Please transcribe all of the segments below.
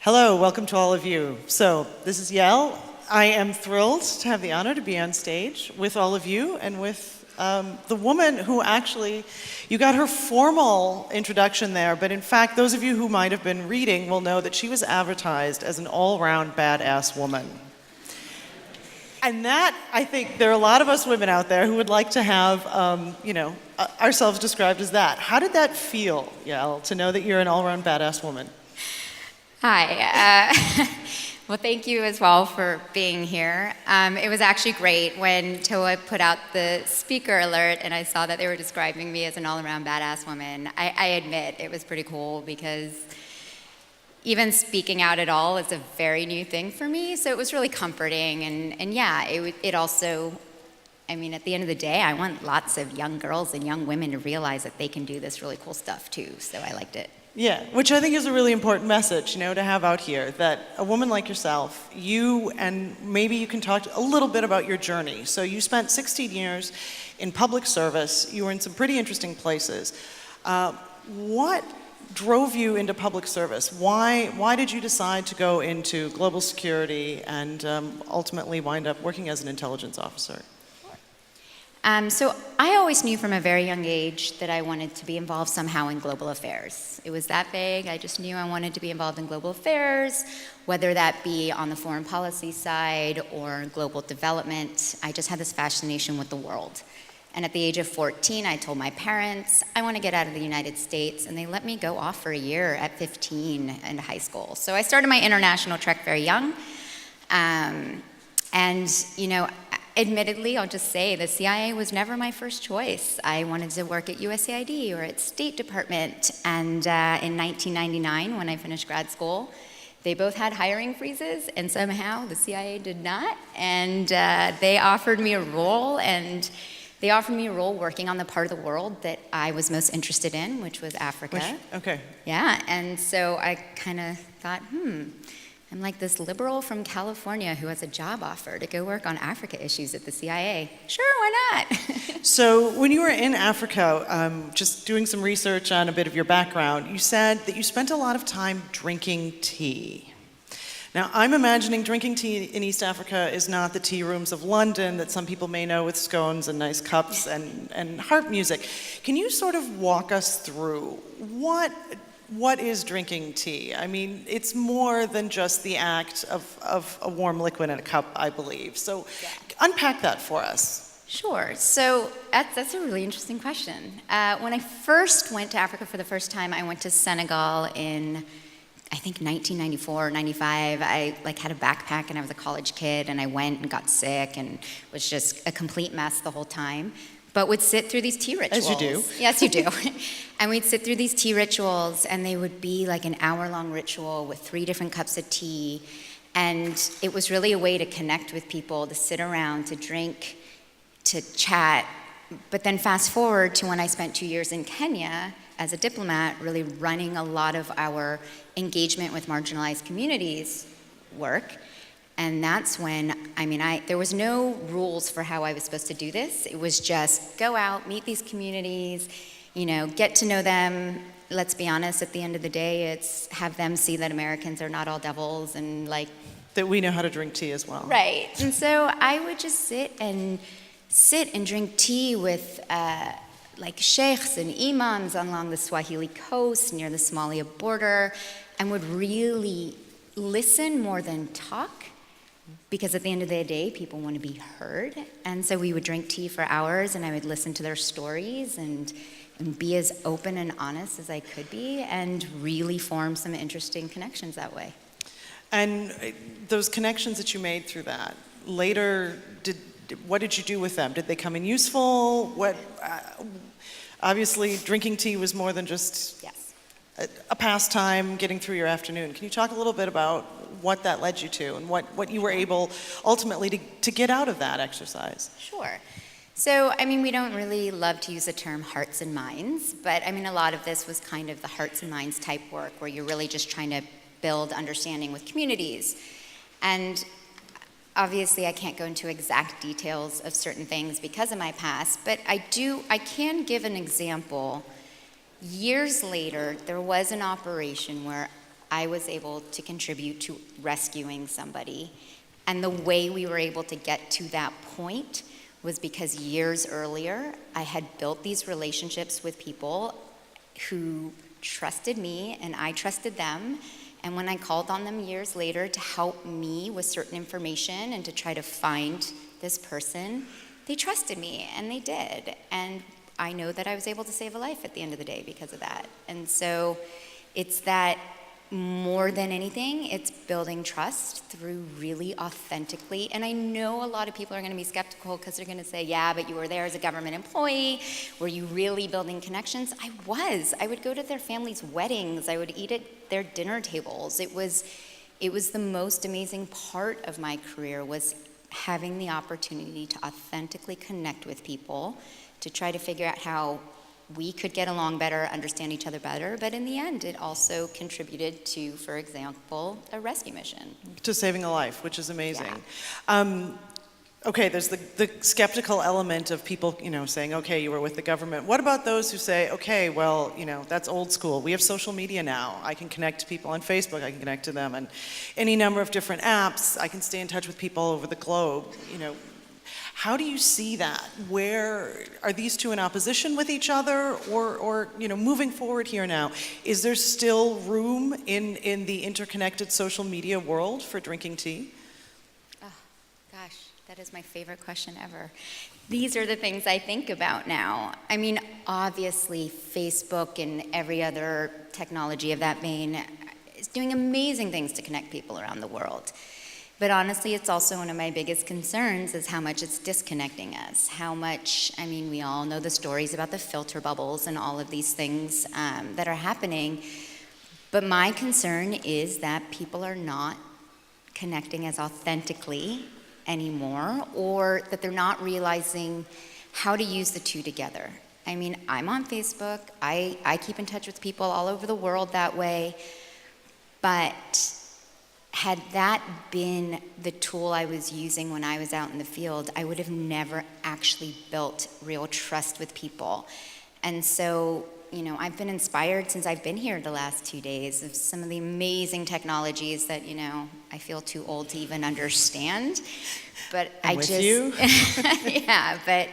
Hello, welcome to all of you. So, this is Yael. I am thrilled to have the honor to be on stage with all of you and with the woman who actually, you got her formal introduction there, but in fact, those of you who might have been reading will know that she was advertised as an all-round badass woman. And that, I think, there are a lot of us women out there who would like to have, ourselves described as that. How did that feel, Yael, to know that you're an all-round badass woman? Hi. Well, thank you as well for being here. It was actually great when TOA put out the speaker alert and I saw that they were describing me as an all-around badass woman. I admit it was pretty cool because even speaking out at all is a very new thing for me, so it was really comforting. And yeah, it also, I mean, at the end of the day, I want lots of young girls and young women to realize that they can do this really cool stuff too, so I liked it. Yeah, which I think is a really important message, to have out here, that a woman like yourself, and maybe you can talk a little bit about your journey. So you spent 16 years in public service. You were in some pretty interesting places. What drove you into public service? Why did you decide to go into global security and ultimately wind up working as an intelligence officer? So I always knew from a very young age that I wanted to be involved somehow in global affairs. It was that vague. I just knew I wanted to be involved in global affairs, whether that be on the foreign policy side or global development. I just had this fascination with the world. And at the age of 14, I told my parents, I want to get out of the United States, and they let me go off for a year at 15 in high school. So I started my international trek very young. Admittedly, I'll just say the CIA was never my first choice. I wanted to work at USAID or at State Department, and in 1999, when I finished grad school, they both had hiring freezes, and somehow the CIA did not, and they offered me a role, working on the part of the world that I was most interested in, which was Africa. Okay. Yeah, and so I kind of thought, I'm like this liberal from California who has a job offer to go work on Africa issues at the CIA. Sure, why not? So when you were in Africa, just doing some research on a bit of your background, you said that you spent a lot of time drinking tea. Now, I'm imagining drinking tea in East Africa is not the tea rooms of London that some people may know with scones and nice cups and harp music. Can you sort of walk us through what is drinking tea? I mean, it's more than just the act of a warm liquid in a cup, I believe. So unpack that for us. Sure. So that's a really interesting question. When I first went to Africa for the first time, I went to Senegal in, I think, 1994 or 95. I had a backpack and I was a college kid and I went and got sick and was just a complete mess the whole time. But would sit through these tea rituals. As you do. Yes, you do. And we'd sit through these tea rituals, and they would be like an hour-long ritual with 3 different cups of tea. And it was really a way to connect with people, to sit around, to drink, to chat. But then fast forward to when I spent 2 years in Kenya as a diplomat, really running a lot of our engagement with marginalized communities work. And that's when, there was no rules for how I was supposed to do this. It was just go out, meet these communities, get to know them. Let's be honest, at the end of the day, it's have them see that Americans are not all devils and that we know how to drink tea as well. Right. And so I would just sit and drink tea with sheikhs and imams along the Swahili coast near the Somalia border, and would really listen more than talk. Because at the end of the day, people want to be heard. And so we would drink tea for hours, and I would listen to their stories and be as open and honest as I could be, and really form some interesting connections that way. And those connections that you made through that, later, what did you do with them? Did they come in useful? Obviously, drinking tea was more than just a pastime, getting through your afternoon. Can you talk a little bit about what that led you to and what you were able ultimately to get out of that exercise? Sure. So, we don't really love to use the term hearts and minds, but a lot of this was kind of the hearts and minds type work where you're really just trying to build understanding with communities. And obviously I can't go into exact details of certain things because of my past, but I can give an example. Years later, there was an operation where I was able to contribute to rescuing somebody. And the way we were able to get to that point was because years earlier, I had built these relationships with people who trusted me and I trusted them. And when I called on them years later to help me with certain information and to try to find this person, they trusted me, and they did. And I know that I was able to save a life at the end of the day because of that. And so it's that, more than anything, it's building trust through really authentically. And I know a lot of people are going to be skeptical because they're going to say, yeah, but you were there as a government employee. Were you really building connections? I was. I would go to their families' weddings. I would eat at their dinner tables. It was the most amazing part of my career, was having the opportunity to authentically connect with people, to try to figure out how we could get along better, understand each other better, but in the end, it also contributed to, for example, a rescue mission. To saving a life, which is amazing. Yeah. Okay, there's the skeptical element of people, saying, okay, you were with the government. What about those who say, okay, well, that's old school. We have social media now. I can connect to people on Facebook. I can connect to them on any number of different apps. I can stay in touch with people all over the globe. How do you see that? Where are these two in opposition with each other, or moving forward here now? Is there still room in the interconnected social media world for drinking tea? Oh, gosh, that is my favorite question ever. These are the things I think about now. I mean, obviously, Facebook and every other technology of that vein is doing amazing things to connect people around the world. But honestly, it's also one of my biggest concerns, is how much it's disconnecting us. How much, we all know the stories about the filter bubbles and all of these things that are happening. But my concern is that people are not connecting as authentically anymore, or that they're not realizing how to use the two together. I'm on Facebook. I keep in touch with people all over the world that way. But had that been the tool I was using when I was out in the field, I would have never actually built real trust with people. And so, I've been inspired since I've been here the last 2 days of some of the amazing technologies that, I feel too old to even understand. But I'm with you. Yeah, but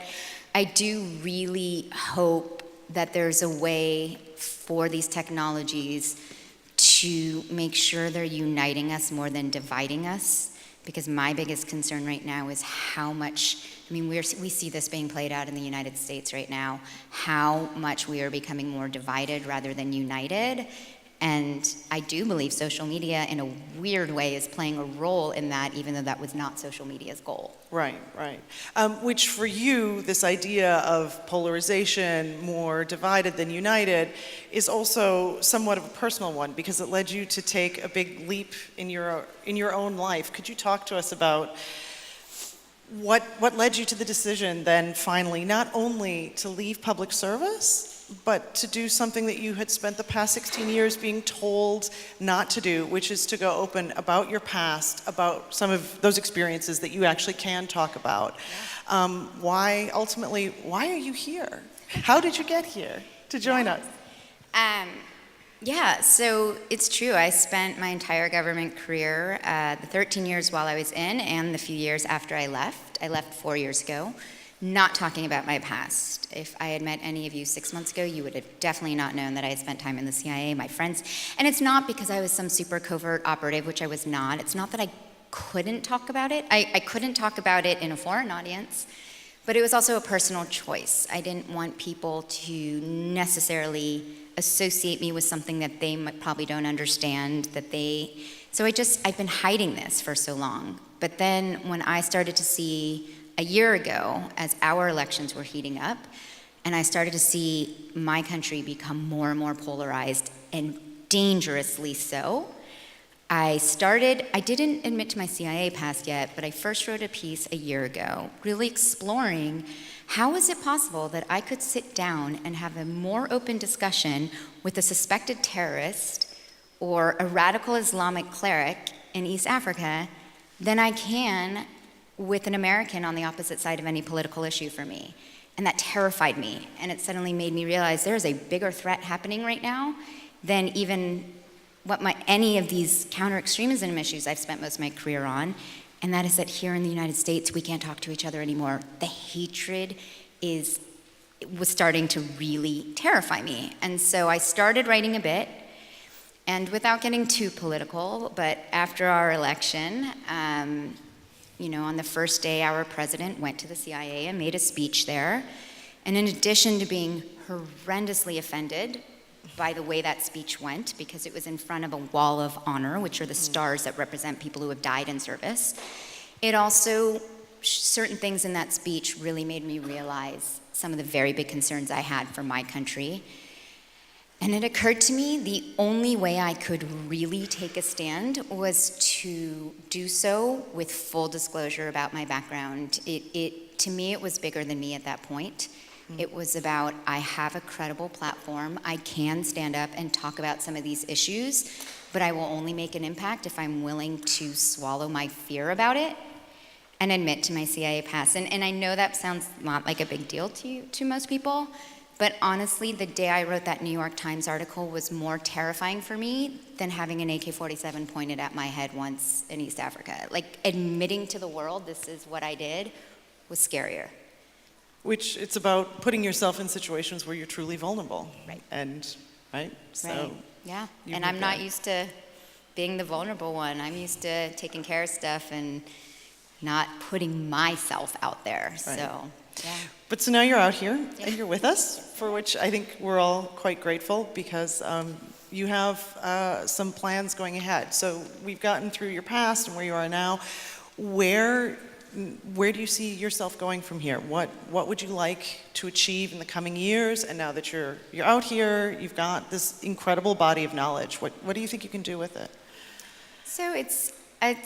I do really hope that there's a way for these technologies to make sure they're uniting us more than dividing us, because my biggest concern right now is how much, we see this being played out in the United States right now, how much we are becoming more divided rather than united. And I do believe social media, in a weird way, is playing a role in that, even though that was not social media's goal. Right. Which for you, this idea of polarization, more divided than united, is also somewhat of a personal one, because it led you to take a big leap in your own life. Could you talk to us about what led you to the decision then finally not only to leave public service, but to do something that you had spent the past 16 years being told not to do, which is to go open about your past, about some of those experiences that you actually can talk about. Yeah. Why are you here? How did you get here to join us? So it's true. I spent my entire government career, the 13 years while I was in and the few years after I left. I left 4 years ago. Not talking about my past. If I had met any of you 6 months ago, you would have definitely not known that I had spent time in the CIA, my friends. And it's not because I was some super covert operative, which I was not. It's not that I couldn't talk about it. I couldn't talk about it in a foreign audience, but it was also a personal choice. I didn't want people to necessarily associate me with something that they probably don't understand, so I've been hiding this for so long. But then when I started to see a year ago, as our elections were heating up, and I started to see my country become more and more polarized, and dangerously so, I didn't admit to my CIA past yet, but I first wrote a piece a year ago, really exploring how is it possible that I could sit down and have a more open discussion with a suspected terrorist or a radical Islamic cleric in East Africa than I can with an American on the opposite side of any political issue for me. And that terrified me. And it suddenly made me realize there's a bigger threat happening right now than even any of these counter-extremism issues I've spent most of my career on, and that is that here in the United States, we can't talk to each other anymore. The hatred was starting to really terrify me. And so I started writing a bit, and without getting too political, but after our election, on the first day, our president went to the CIA and made a speech there. And in addition to being horrendously offended by the way that speech went, because it was in front of a wall of honor, which are the stars that represent people who have died in service, it also, certain things in that speech really made me realize some of the very big concerns I had for my country. And it occurred to me the only way I could really take a stand was to do so with full disclosure about my background. To me, it was bigger than me at that point. It was about, I have a credible platform, I can stand up and talk about some of these issues, but I will only make an impact if I'm willing to swallow my fear about it and admit to my CIA past. And I know that sounds not like a big deal to most people, but honestly, the day I wrote that New York Times article was more terrifying for me than having an AK-47 pointed at my head once in East Africa. Like, admitting to the world this is what I did was scarier. Which it's about putting yourself in situations where you're truly vulnerable. Right. Right? So right. Yeah. And I'm not used to being the vulnerable one. I'm used to taking care of stuff and not putting myself out there. Right. So, yeah. But so now you're out here and you're with us, for which I think we're all quite grateful, because you have some plans going ahead. So we've gotten through your past and where you are now. Where do you see yourself going from here? What would you like to achieve in the coming years? And now that you're out here, you've got this incredible body of knowledge. What do you think you can do with it? So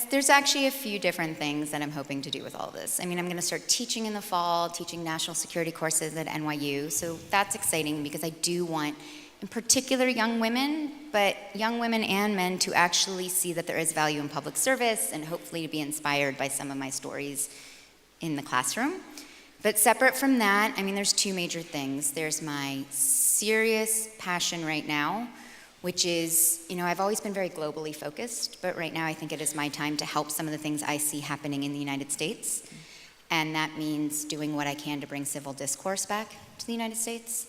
there's actually a few different things that I'm hoping to do with all this. I mean, I'm going to start teaching in the fall, teaching national security courses at NYU. So that's exciting, because I do want, in particular, young women, but young women and men, to actually see that there is value in public service and hopefully to be inspired by some of my stories in the classroom. But separate from that, I mean, there's two major things. There's my serious passion right now, which is, I've always been very globally focused, but right now I think it is my time to help some of the things I see happening in the United States. And that means doing what I can to bring civil discourse back to the United States,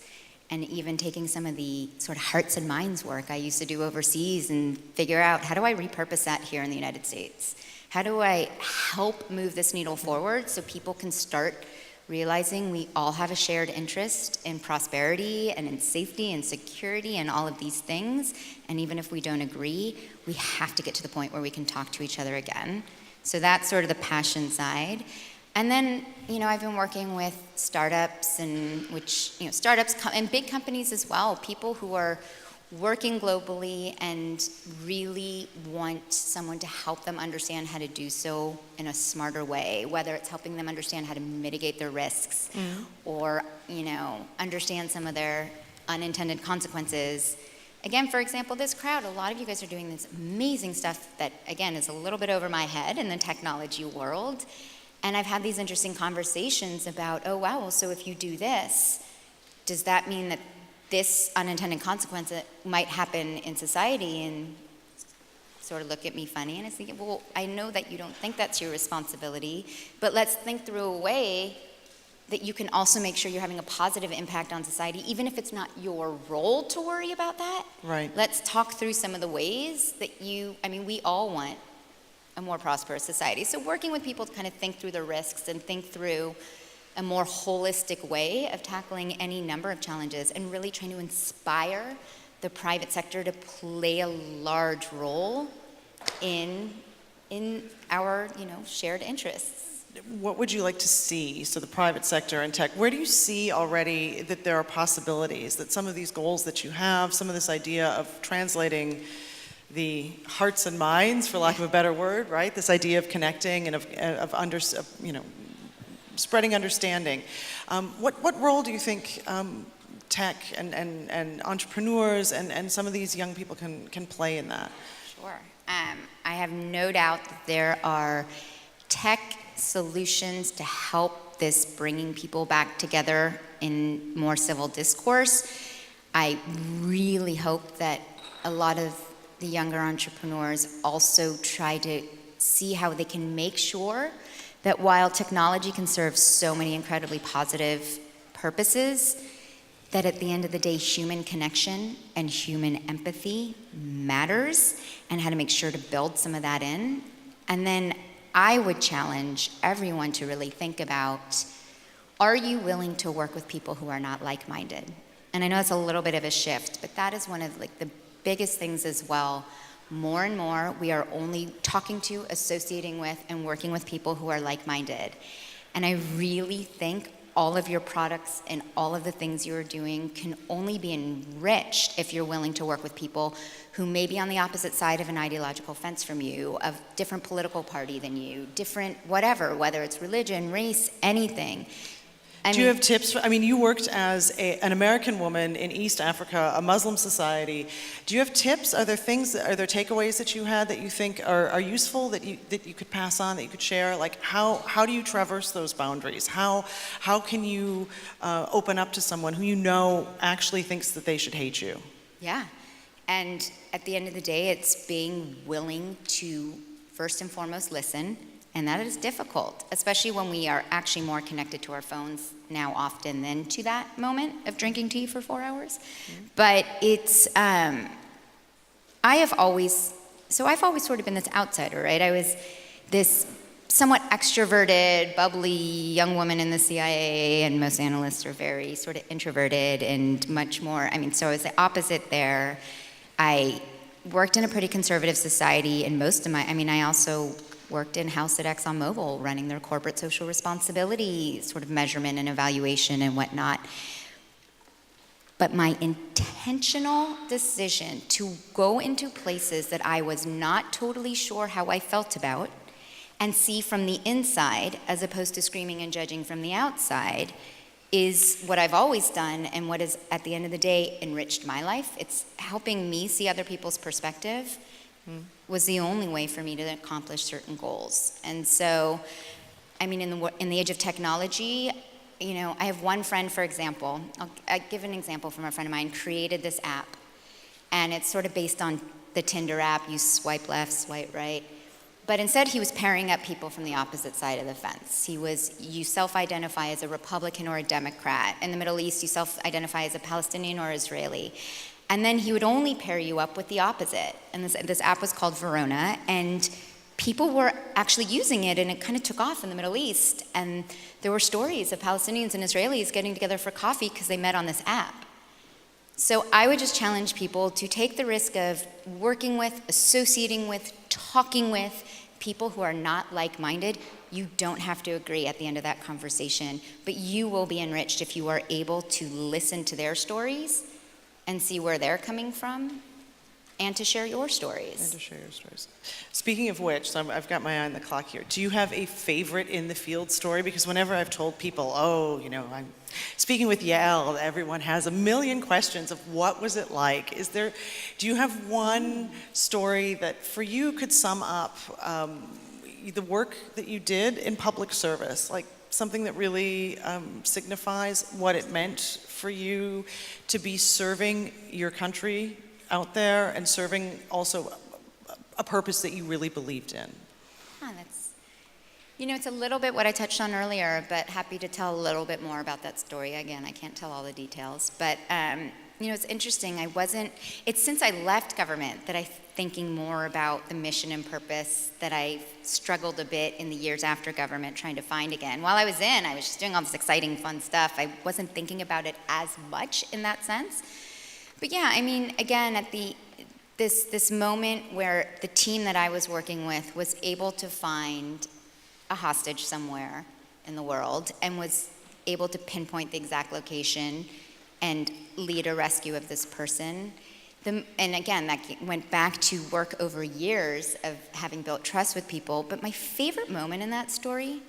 and even taking some of the sort of hearts and minds work I used to do overseas and figure out, how do I repurpose that here in the United States? How do I help move this needle forward so people can start realizing we all have a shared interest in prosperity and in safety and security and all of these things, and even if we don't agree, we have to get to the point where we can talk to each other again. So that's sort of the passion side. And then, I've been working with startups, and startups and big companies as well, people who are working globally and really want someone to help them understand how to do so in a smarter way, whether it's helping them understand how to mitigate their risks or, understand some of their unintended consequences. Again, for example, this crowd, a lot of you guys are doing this amazing stuff that, again, is a little bit over my head in the technology world. And I've had these interesting conversations about, oh, wow, well, so if you do this, does that mean that this unintended consequence might happen in society? And sort of look at me funny, and I think, well, I know that you don't think that's your responsibility, but let's think through a way that you can also make sure you're having a positive impact on society, even if it's not your role to worry about that. Right. Let's talk through some of the ways that we all want a more prosperous society. So working with people to kind of think through the risks and think through a more holistic way of tackling any number of challenges, and really trying to inspire the private sector to play a large role in our shared interests. What would you like to see? So the private sector and tech, where do you see already that there are possibilities, that some of these goals that you have, some of this idea of translating the hearts and minds, for lack of a better word, right? This idea of connecting and of spreading understanding. What role do you think tech and entrepreneurs and some of these young people can play in that? Sure. I have no doubt that there are tech solutions to help this bringing people back together in more civil discourse. I really hope that a lot of the younger entrepreneurs also try to see how they can make sure that while technology can serve so many incredibly positive purposes, that at the end of the day, human connection and human empathy matters, and how to make sure to build some of that in. And then I would challenge everyone to really think about, are you willing to work with people who are not like-minded? And I know it's a little bit of a shift, but that is one of like the biggest things as well. More and more, we are only talking to, associating with, and working with people who are like-minded. And I really think all of your products and all of the things you're doing can only be enriched if you're willing to work with people who may be on the opposite side of an ideological fence from you, of different political party than you, different whatever, whether it's religion, race, anything. Do you have tips? You worked as an American woman in East Africa, a Muslim society. Do you have tips? Are there takeaways that you had that you think are useful, that you could pass on, that you could share? Like how do you traverse those boundaries? How can you open up to someone who you know actually thinks that they should hate you? Yeah, and at the end of the day, it's being willing to first and foremost listen. And that is difficult, especially when we are actually more connected to our phones now often than to that moment of drinking tea for 4 hours. Mm-hmm. But it's, I've always sort of been this outsider, right? I was this somewhat extroverted, bubbly young woman in the CIA, and most analysts are very sort of introverted and much more, so I was the opposite there. I worked in a pretty conservative society, and most of I also worked in-house at ExxonMobil, running their corporate social responsibility sort of measurement and evaluation and whatnot. But my intentional decision to go into places that I was not totally sure how I felt about and see from the inside, as opposed to screaming and judging from the outside, is what I've always done, and what is, at the end of the day, enriched my life. It's helping me see other people's perspective. Was the only way for me to accomplish certain goals. And so, in the age of technology, I have one friend, for example, I'll give an example from a friend of mine, created this app, and it's sort of based on the Tinder app. You swipe left, swipe right. But instead, he was pairing up people from the opposite side of the fence. You self-identify as a Republican or a Democrat. In the Middle East, you self-identify as a Palestinian or Israeli. And then he would only pair you up with the opposite. And this app was called Verona, and people were actually using it, and it kind of took off in the Middle East. And there were stories of Palestinians and Israelis getting together for coffee because they met on this app. So I would just challenge people to take the risk of working with, associating with, talking with people who are not like-minded. You don't have to agree at the end of that conversation, but you will be enriched if you are able to listen to their stories and see where they're coming from, and to share your stories. Speaking of which, so I've got my eye on the clock here. Do you have a favorite in the field story? Because whenever I've told people, I'm speaking with Yael, everyone has a million questions of what was it like? Do you have one story that for you could sum up the work that you did in public service, like something that really signifies what it meant for you to be serving your country out there and serving also a purpose that you really believed in? It's a little bit what I touched on earlier, but happy to tell a little bit more about that story. Again, I can't tell all the details, but it's interesting. It's since I left government that I'm thinking more about the mission and purpose that I struggled a bit in the years after government trying to find again. While I was just doing all this exciting, fun stuff. I wasn't thinking about it as much in that sense. But yeah, again, at this moment where the team that I was working with was able to find a hostage somewhere in the world and was able to pinpoint the exact location and lead a rescue of this person. And again, that went back to work over years of having built trust with people. But my favorite moment in that story,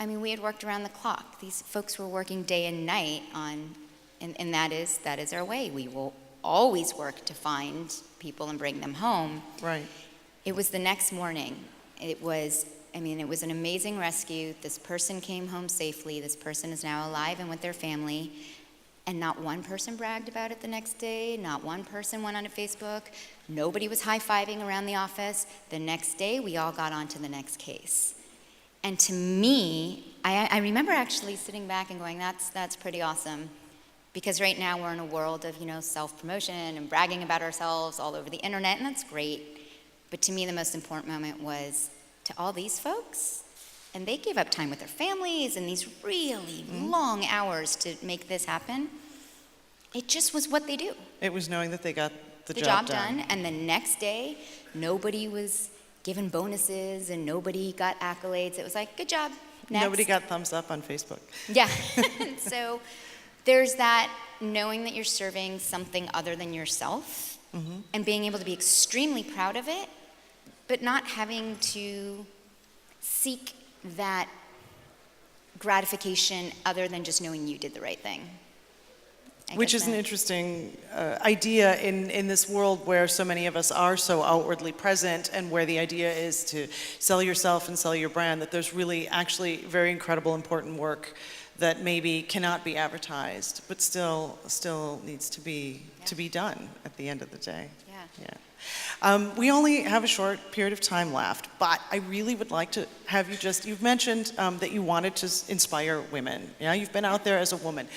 we had worked around the clock. These folks were working day and night and that is our way. We will always work to find people and bring them home. Right. It was the next morning. It was an amazing rescue. This person came home safely. This person is now alive and with their family. And not one person bragged about it the next day. Not one person went onto Facebook. Nobody was high-fiving around the office. The next day, we all got on to the next case. And to me, I remember actually sitting back and going, that's pretty awesome. Because right now we're in a world of, self-promotion and bragging about ourselves all over the internet, and that's great. But to me, the most important moment was to all these folks, and they gave up time with their families and these really long hours to make this happen. It just was what they do. It was knowing that they got the job done. And the next day, nobody was given bonuses and nobody got accolades. It was like, good job, next. Nobody got thumbs up on Facebook. Yeah. So there's that knowing that you're serving something other than yourself and being able to be extremely proud of it, but not having to seek that gratification other than just knowing you did the right thing. Which is an interesting idea in this world where so many of us are so outwardly present, and where the idea is to sell yourself and sell your brand, that there's really actually very incredible, important work that maybe cannot be advertised, but still needs to be done at the end of the day. We only have a short period of time left, but I really would like to have you you've mentioned that you wanted to inspire women. Yeah, you've been out there as a woman.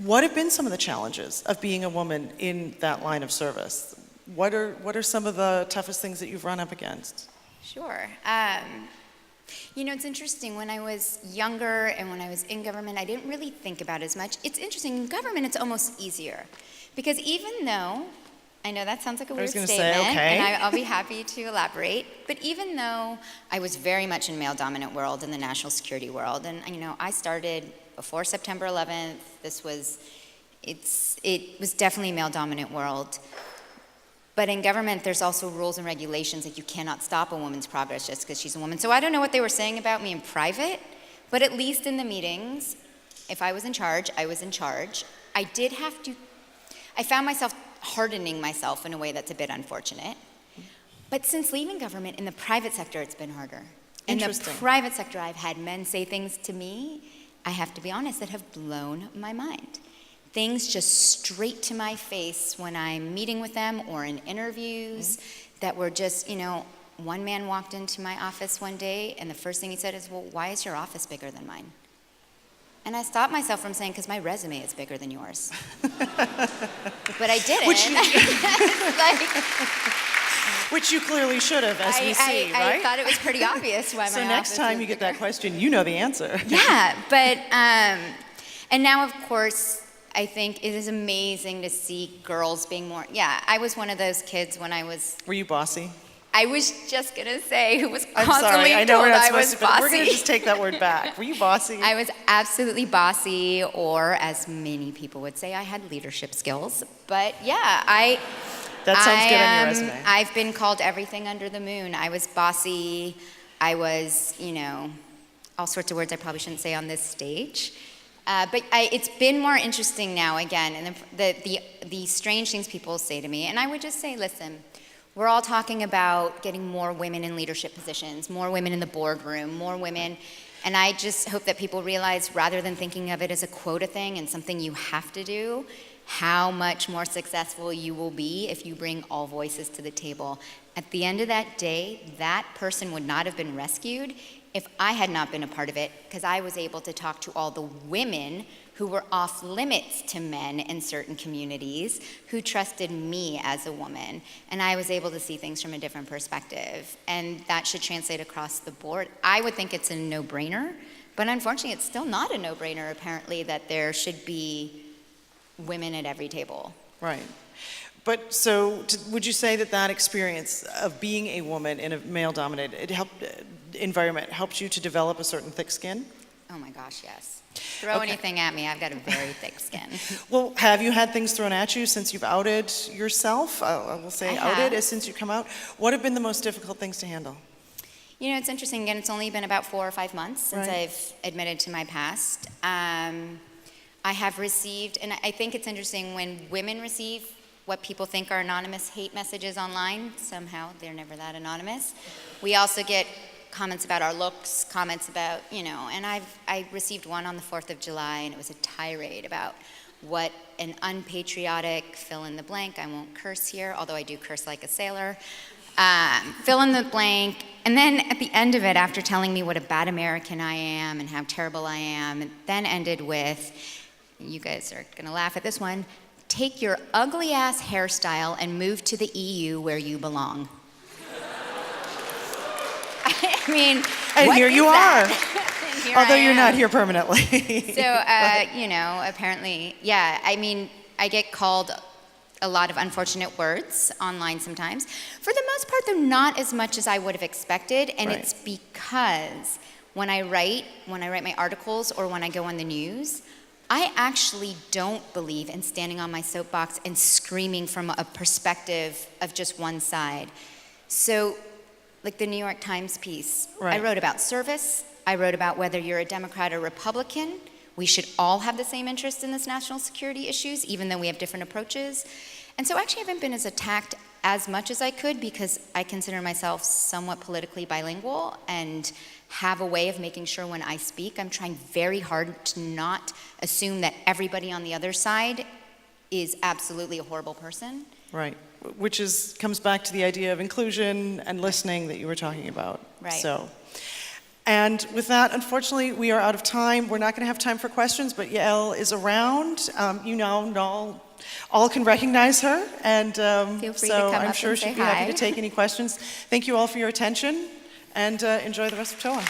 What have been some of the challenges of being a woman in that line of service? What are some of the toughest things that you've run up against? Sure. It's interesting. When I was younger and when I was in government, I didn't really think about it as much. It's interesting. In government, it's almost easier. Because even though, I know that sounds like a weird statement, okay. and I'll be happy to elaborate, but even though I was very much in male-dominant world, in the national security world, and I started before September 11th, it was definitely a male-dominant world. But in government, there's also rules and regulations, like you cannot stop a woman's progress just because she's a woman. So I don't know what they were saying about me in private, but at least in the meetings, if I was in charge, I was in charge. I found myself hardening myself in a way that's a bit unfortunate. But since leaving government, in the private sector, it's been harder. In the private sector, I've had men say things to me, I have to be honest, that have blown my mind. Things just straight to my face when I'm meeting with them or in interviews that were just, one man walked into my office one day and the first thing he said is, well, why is your office bigger than mine? And I stopped myself from saying, because my resume is bigger than yours. But I didn't. Which you clearly should have, as we see, right? I thought it was pretty obvious why my So next time you get that question, you know the answer. Yeah, but, and now, of course, I think it is amazing to see girls being more, I was one of those kids when I was... Were you bossy? I was just going to say, who was I'm constantly sorry, I know told we're not I supposed was to, but bossy. we're going to just take that word back. Were you bossy? I was absolutely bossy, or as many people would say, I had leadership skills. But That sounds good on your resume. I've been called everything under the moon. I was bossy. I was, all sorts of words I probably shouldn't say on this stage. But it's been more interesting now, again, and the strange things people say to me. And I would just say, listen, we're all talking about getting more women in leadership positions, more women in the boardroom, more women. And I just hope that people realize, rather than thinking of it as a quota thing and something you have to do, how much more successful you will be if you bring all voices to the table. At the end of that day, that person would not have been rescued if I had not been a part of it, because I was able to talk to all the women who were off limits to men in certain communities, who trusted me as a woman. And I was able to see things from a different perspective. And that should translate across the board. I would think it's a no-brainer, but unfortunately it's still not a no-brainer, apparently, that there should be women at every table. Right. But so would you say that experience of being a woman in a male-dominated environment helped you to develop a certain thick skin? Oh my gosh, yes. Throw anything at me, I've got a very thick skin. Well, have you had things thrown at you since you've outed yourself? I will say outed since you come out. What have been the most difficult things to handle? It's interesting. Again, it's only been about 4 or 5 months since I've admitted to my past. I have received, and I think it's interesting, when women receive what people think are anonymous hate messages online, somehow they're never that anonymous. We also get comments about our looks, comments about, and I received one on the 4th of July, and it was a tirade about what an unpatriotic fill in the blank, I won't curse here, although I do curse like a sailor, fill in the blank, and then at the end of it, after telling me what a bad American I am and how terrible I am, it then ended with, you guys are gonna laugh at this one, take your ugly ass hairstyle and move to the EU where you belong. I mean, and what here is you that? are. Here Although I you're not am. here permanently. So, apparently, yeah, I mean, I get called a lot of unfortunate words online sometimes. For the most part, though, not as much as I would have expected, and Right. it's because when I write my articles or when I go on the news, I actually don't believe in standing on my soapbox and screaming from a perspective of just one side. So, like the New York Times piece, I Right. wrote about service, I wrote about whether you're a Democrat or Republican. We should all have the same interest in this national security issues, even though we have different approaches. And so actually I haven't been as attacked as much as I could because I consider myself somewhat politically bilingual and have a way of making sure when I speak, I'm trying very hard to not assume that everybody on the other side is absolutely a horrible person. Right, which comes back to the idea of inclusion and listening that you were talking about. Right. So, and with that, unfortunately, we are out of time. We're not going to have time for questions, but Yael is around. All can recognize her, and Feel free so to come I'm up sure and she'd say be happy hi. to take any questions. Thank you all for your attention, and enjoy the rest of TOA.